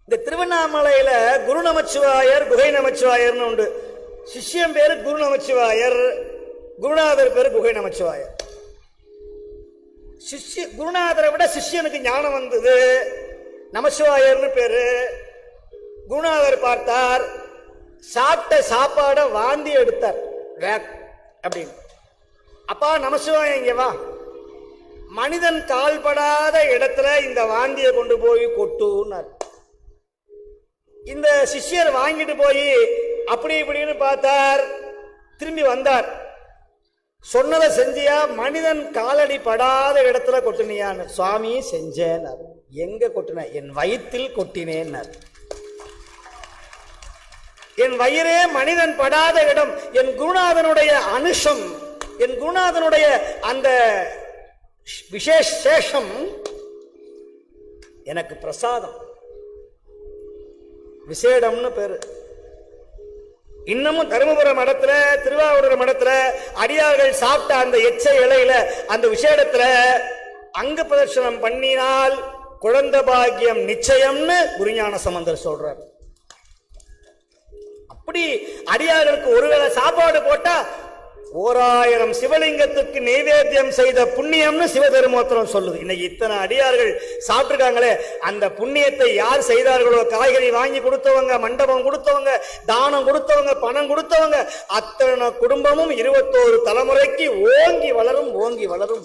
இந்த திருவண்ணாமலையில குரு நமச்சிவாயர், குகை நமச்சிவாயர்னு உண்டு. சிஷ்யம் பேரு குரு நமச்சிவாயர், குருநாதர் பேரு குகை நமச்சிவாயர். குருநாதரை விட சிஷ்யனுக்கு ஞானம் வந்தது, நமச்சிவாயர்னு பேரு. குருநாதர் பார்த்தார், சாப்பிட்ட சாப்பாட வாந்தி எடுத்தார் அப்படின்னு. அப்பா நமச்சிவாயம் இங்க வா, மனிதன் கால்படாத இடத்துல இந்த வாந்தியை கொண்டு போய் கொட்டுனார். இந்த சிஷ்யர் வாங்கிட்டு போய் அப்படி இப்படின்னு பார்த்தார், திரும்பி வந்தார். சொன்னதை செஞ்சியா? மனிதன் காலடி படாத இடத்துல கொட்டினியான்னு. சுவாமி செஞ்சேன். எங்க கொட்டின? என் வயிற்றில் கொட்டினேன். என் வயிறே மனிதன் படாத இடம். என் குருநாதனுடைய அனுஷம், என் குருநாதனுடைய அந்த விசேஷம் எனக்கு பிரசாதம், விசேடம்னு பேரு. இன்னமும் தருமபுரம் மடத்துல, திருவாவூர் மடத்துல அடியார்கள் சாப்பிட்ட அந்த எச்ச இலையில அந்த விசேடத்துல அங்க பிரதர்சனம் பண்ணினால் குழந்தை பாக்கியம் நிச்சயம்னு குருஞான சம்பந்தர் சொல்றார். அப்படி அடியார்களுக்கு ஒருவேளை சாப்பாடு போட்டா 1000 சிவலிங்கத்துக்கு நைவேத்தியம் செய்த புண்ணியம்னு சிவபெருமோத்திரம் சொல்லுது. இன்னைக்கு இத்தனை அடியார்கள் சாப்பிட்டுருக்காங்களே, அந்த புண்ணியத்தை யார் செய்தார்களோ, காய்கறி வாங்கி கொடுத்தவங்க, மண்டபம் கொடுத்தவங்க, தானம் கொடுத்தவங்க, பணம் கொடுத்தவங்க, அத்தனை குடும்பமும் 21 தலைமுறைக்கு ஓங்கி வளரும், ஓங்கி வளரும்.